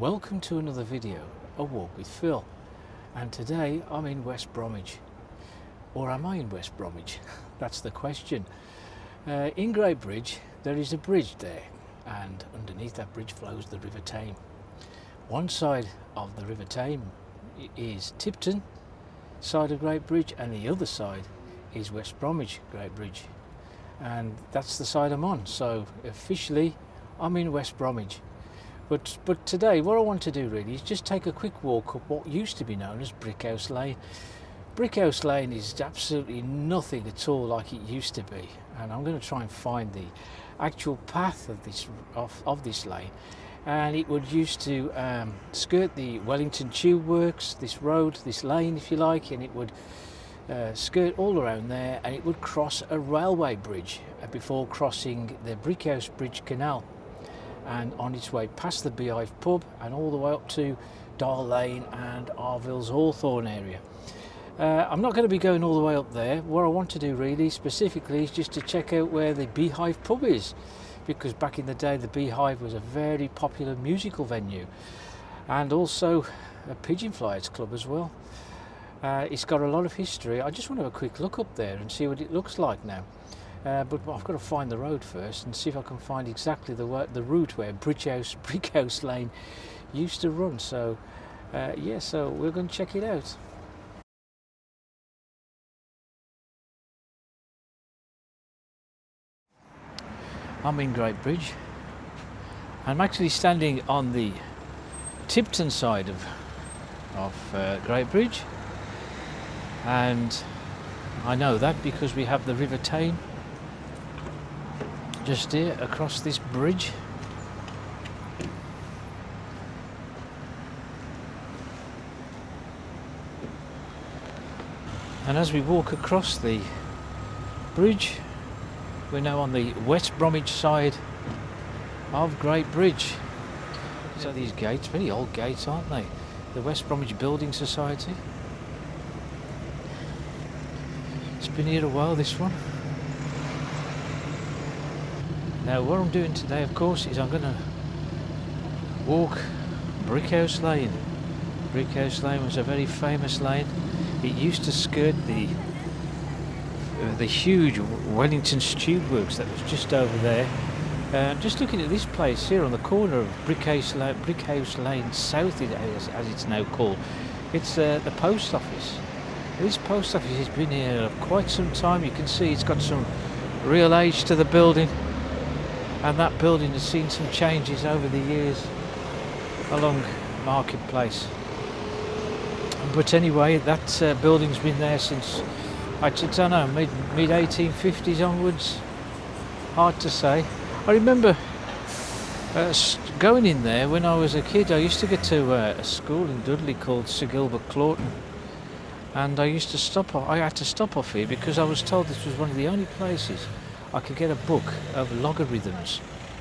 Welcome to another video, A Walk with Phil, and today I'm in West Bromwich. Or am I in West Bromwich? That's the question. In Great Bridge there is a bridge there, and underneath that bridge flows the River Tame. One side of the River Tame is Tipton side of Great Bridge, and the other side is West Bromwich Great Bridge, and that's the side I'm on. So officially I'm in West Bromwich. But today what I want to do really is just take a quick walk up what used to be known as Brickhouse Lane. Brickhouse Lane is absolutely nothing at all like it used to be, and I'm going to try and find the actual path of this lane. And it would used to skirt the Wellington Tube Works, this road, this lane if you like, and it would skirt all around there, and it would cross a railway bridge before crossing the Brickhouse Bridge Canal, and on its way past the BEEHIVE pub and all the way up to Dial Lane and Harvilles Hawthorne area. I'm not going to be going all the way up there. What I want to do really specifically is just to check out where the BEEHIVE pub is, because back in the day the BEEHIVE was a very popular musical venue, and also a pigeon flyers club as well. It's got a lot of history. I just want to have a quick look up there and see what it looks like now. But I've got to find the road first and see if I can find exactly the route where Brickhouse Lane used to run. So yeah, so we're going to check it out. I'm in Great Bridge. I'm actually standing on the Tipton side of Great Bridge, and I know that because we have the River Tame just here across this bridge. And as we walk across the bridge, we're now on the West Bromwich side of Great Bridge. So these gates, very old gates, aren't they? The West Bromwich Building Society. It's been here a while, this one. Now what I'm doing today, of course, is I'm going to walk Brickhouse Lane. Brickhouse Lane was a very famous lane. It used to skirt the huge Wellington Tube Works that was just over there. Just looking at this place here on the corner of Brickhouse Lane South, as it's now called. It's the post office. This post office has been here quite some time. You can see it's got some real age to the building. And that building has seen some changes over the years along Marketplace. But anyway, that building's been there since, I don't know, mid 1850s onwards. Hard to say. I remember going in there when I was a kid. I used to get to a school in Dudley called Sir Gilbert Claughton, and I had to stop off here because I was told this was one of the only places I could get a book of logarithms.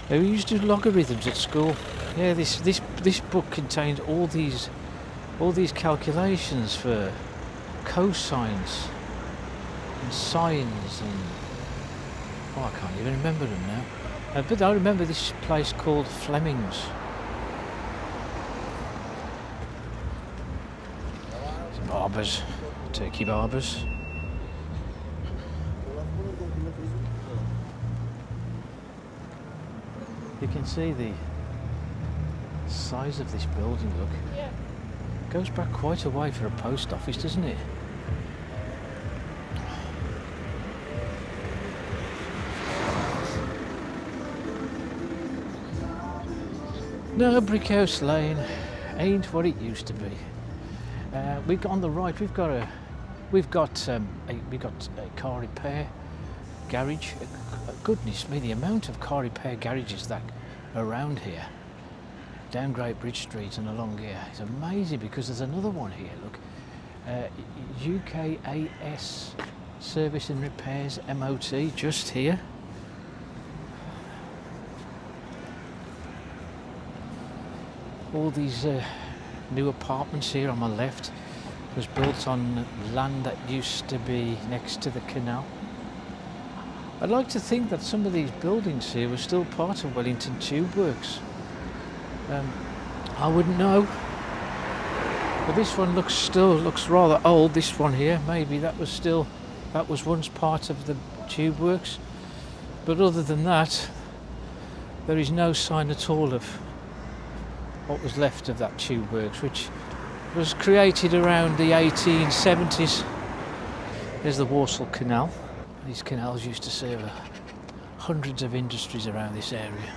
We used to do logarithms at school. Yeah, this book contained all these calculations for cosines and sines, and I can't even remember them now. But I remember this place called Fleming's. Some barbers, turkey barbers. You can see the size of this building, look. Yeah. Goes back quite a way for a post office, doesn't it? No, Brickhouse Lane ain't what it used to be. We've got on the right. We've got a car repair garage. Goodness me, the amount of car repair garages that are around here, down Great Bridge Street and along here, is amazing, because there's another one here, look. UKAS Service and Repairs MOT, just here. All these new apartments here on my left was built on land that used to be next to the canal. I'd like to think that some of these buildings here were still part of Wellington Tube Works. I wouldn't know. But this one still looks rather old, this one here. Maybe that was once part of the tube works. But other than that, there is no sign at all of what was left of that tube works, which was created around the 1870s. There's the Walsall Canal. These canals used to serve hundreds of industries around this area.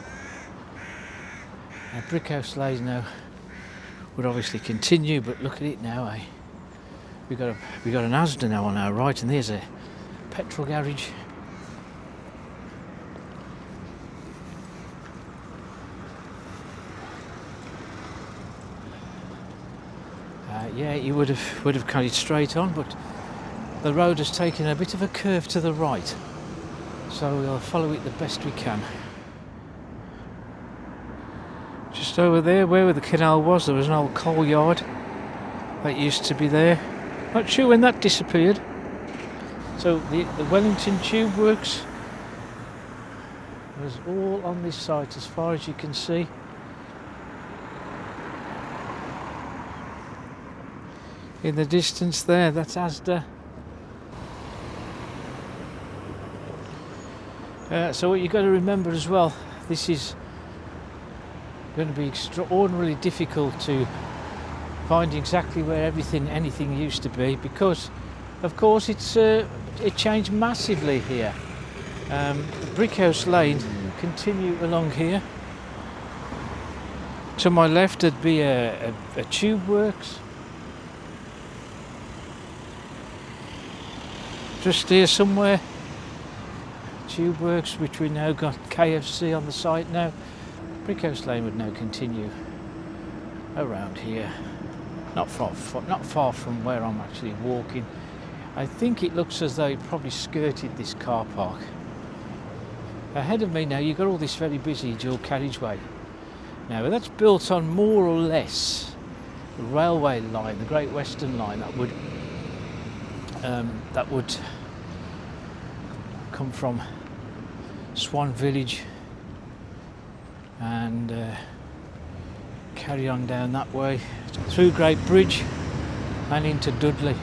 Now, Brickhouse Lane now would obviously continue, but look at it now, eh? We got an Asda now on our right, and there's a petrol garage. Yeah, you would have carried straight on, but the road has taken a bit of a curve to the right, so we'll follow it the best we can. Just over there, where the canal was, there was an old coal yard that used to be there. Not sure when that disappeared. So the Wellington Tube Works was all on this site, as far as you can see. In the distance there, that's Asda. So what you've got to remember as well, this is going to be extraordinarily difficult to find exactly where anything used to be, because of course it changed massively here. Brickhouse Lane continue along here. To my left there'd be a tube works. Just here somewhere, tube works, which we now got KFC on the site now. Brickhouse Lane would now continue around here, not far from where I'm actually walking. I think it looks as though it probably skirted this car park. Ahead of me now, you've got all this very busy dual carriageway. Now that's built on more or less the railway line, the Great Western Line, that would come from Swan Village and carry on down that way through Great Bridge and into Dudley.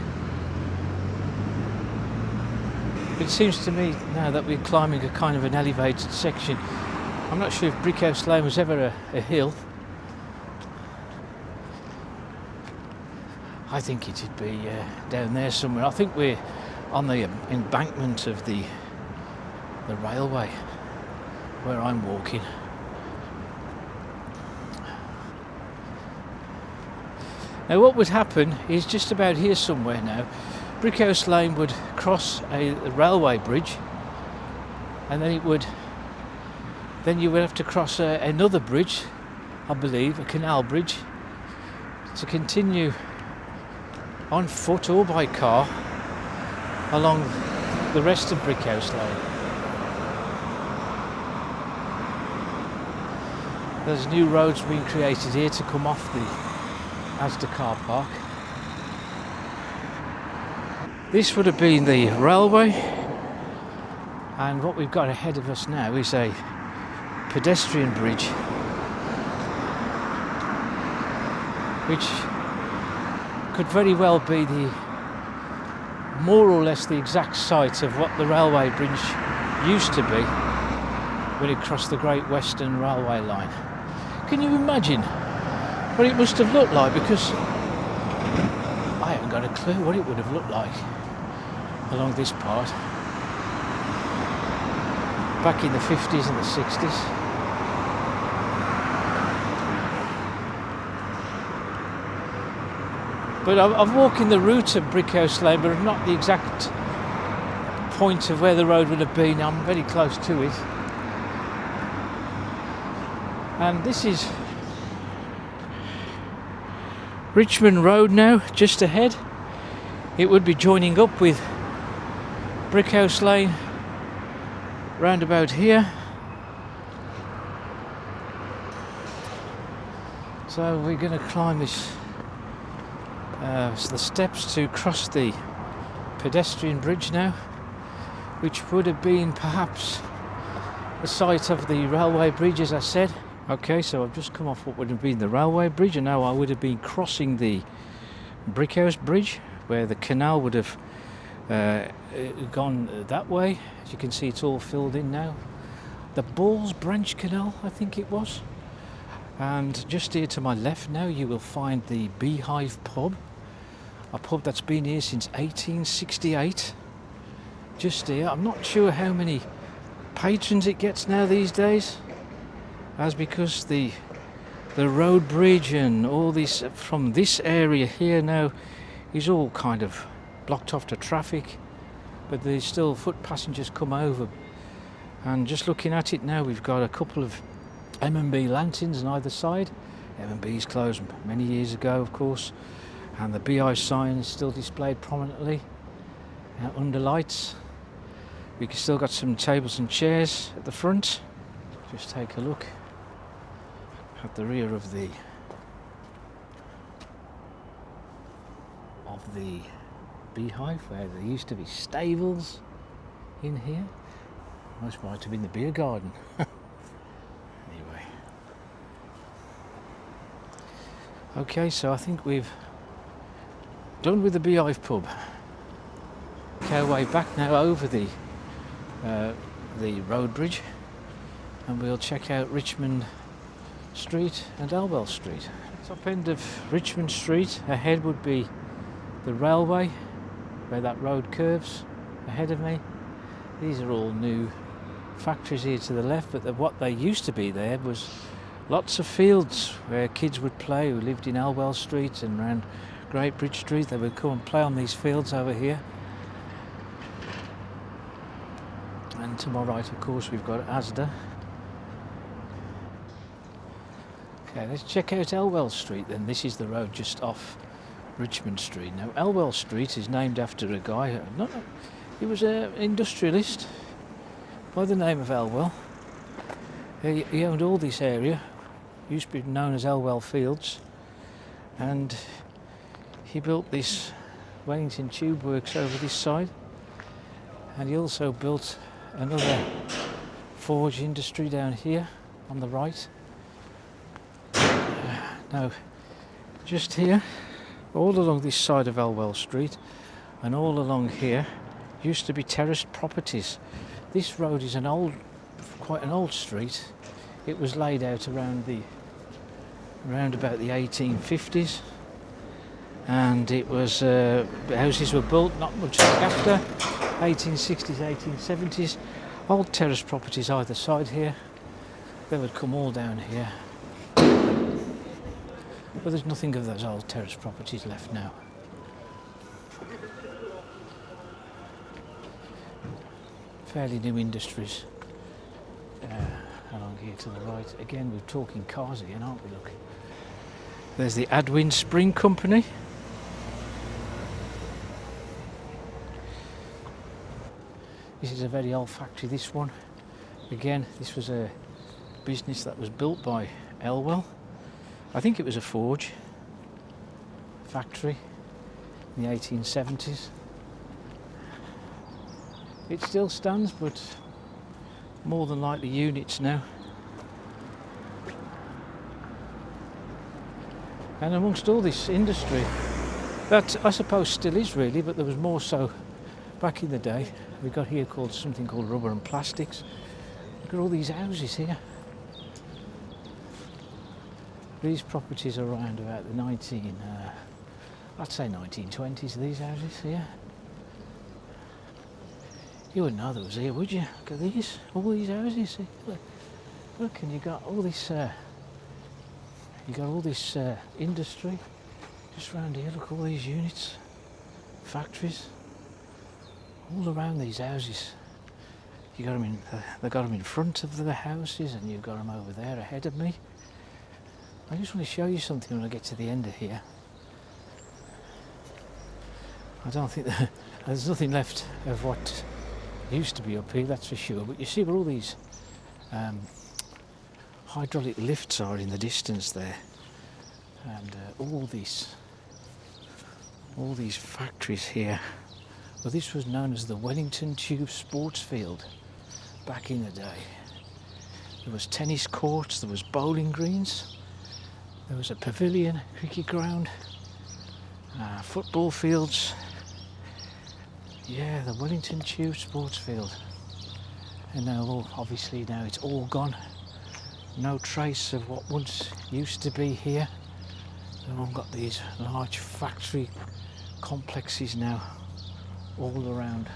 It seems to me now that we're climbing a kind of an elevated section. I'm not sure if Brickhouse Lane was ever a hill. I think it'd be down there somewhere. I think we're on the embankment of the railway where I'm walking. Now what would happen is just about here somewhere now, Brickhouse Lane would cross a railway bridge, and then you would have to cross another bridge, I believe, a canal bridge, to continue on foot or by car along the rest of Brickhouse Lane. There's new roads being created here to come off the Asda car park. This would have been the railway, and what we've got ahead of us now is a pedestrian bridge, which could very well be more or less the exact site of what the railway bridge used to be when it crossed the Great Western Railway line. Can you imagine what it must have looked like? Because I haven't got a clue what it would have looked like along this part back in the 50s and the 60s. But I've walked in the route of Brickhouse Lane, but not the exact point of where the road would have been. I'm very close to it. And this is Richmond Road now, just ahead. It would be joining up with Brickhouse Lane round about here. So we're going to climb the steps to cross the pedestrian bridge now, which would have been perhaps the site of the railway bridge, as I said. Okay, so I've just come off what would have been the railway bridge, and now I would have been crossing the Brickhouse Bridge, where the canal would have gone that way. As you can see, it's all filled in now. The Balls Branch Canal, I think it was. And just here to my left now, you will find the Beehive pub, a pub that's been here since 1868. Just here, I'm not sure how many patrons it gets now these days, as because the road bridge and all this from this area here now is all kind of blocked off to traffic, but there's still foot passengers come over. And just looking at it now, we've got a couple of M&B lanterns on either side. M&B's closed many years ago, of course, and the BI sign is still displayed prominently under lights. We can still got some tables and chairs at the front. Just take a look at the rear of the Beehive, where there used to be stables in here. Most might have been the beer garden. Anyway. Okay, so I think we've done with the Beehive pub. Make our way back now over the road bridge, and we'll check out Richmond Street and Elwell Street. Top end of Richmond Street, ahead would be the railway, where that road curves ahead of me. These are all new factories here to the left, but what they used to be there was lots of fields where kids would play who lived in Elwell Street and around Great Bridge Street. They would come and play on these fields over here. And to my right, of course, we've got Asda. Okay, let's check out Elwell Street then. This is the road just off Richmond Street. Now, Elwell Street is named after a guy, he was an industrialist by the name of Elwell. He owned all this area, used to be known as Elwell Fields, and he built this Wellington Tube Works over this side, and he also built another forge industry down here on the right. Now, just here, all along this side of Elwell Street and all along here used to be terraced properties. This road is quite an old street. It was laid out around about the 1850s, and it was houses were built not much after 1860s, 1870s. Old terraced properties either side here. They would come all down here. But there's nothing of those old terrace properties left now. Fairly new industries along here to the right. Again, we're talking cars again, aren't we? Look. There's the Adwin Spring Company. This is a very old factory, this one. Again, this was a business that was built by Elwell. I think it was a forge factory in the 1870s. It still stands, but more than likely units now. And amongst all this industry, that I suppose still is really, but there was more so back in the day. We've got here something called rubber and plastics. Look at all these houses here. These properties are around about the I'd say 1920s, these houses here. You wouldn't know that was here, would you? Look at these, all these houses. Look, and you got all this industry just around here. Look, all these units, factories, all around these houses. You got them they got them in front of the houses, and you've got them over there ahead of me. I just want to show you something when I get to the end of here. I don't think there's nothing left of what used to be up here, that's for sure. But you see where all these hydraulic lifts are in the distance there, and all these factories here. Well, this was known as the Wellington Tube Sports Field back in the day. There was tennis courts, there was bowling greens, there was a pavilion, cricket ground, football fields. Yeah, the Wellington Tube sports field. And now, obviously now it's all gone. No trace of what once used to be here. They've all got these large factory complexes now all around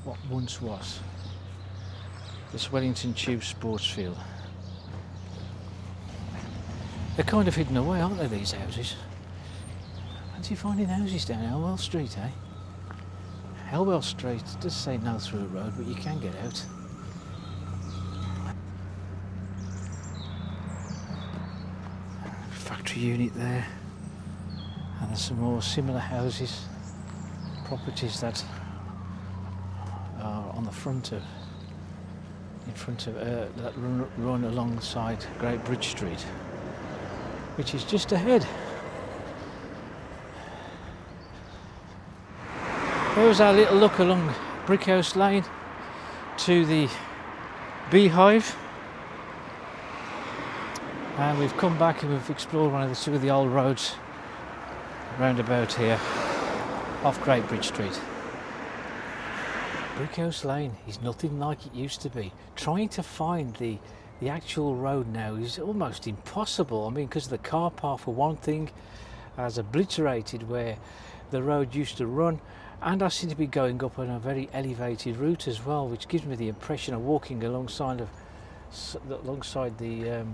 what once was this Wellington Tube sports field. They're kind of hidden away, aren't they, these houses? Fancy finding houses down Helwell Street, eh? Helwell Street does say no through road, but you can get out. Factory unit there, and there's some more similar houses, properties that are on the front of, that run alongside Great Bridge Street, which is just ahead. There was our little look along Brickhouse Lane to the Beehive, and we've come back and we've explored one of two of the old roads round about here off Great Bridge Street. Brickhouse Lane is nothing like it used to be. Trying to find the actual road now is almost impossible. I mean, because the car park, for one thing, has obliterated where the road used to run, and I seem to be going up on a very elevated route as well, which gives me the impression of walking alongside the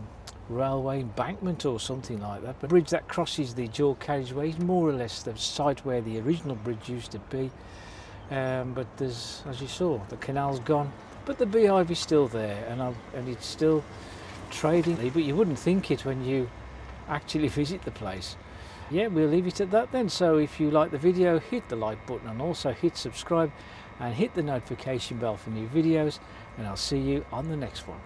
railway embankment or something like that. But the bridge that crosses the dual carriageway is more or less the site where the original bridge used to be. But there's, as you saw, the canal's gone, but the Beehive is still there, and it's still trading. But you wouldn't think it when you actually visit the place. Yeah, we'll leave it at that then. So if you like the video, hit the like button and also hit subscribe and hit the notification bell for new videos, and I'll see you on the next one.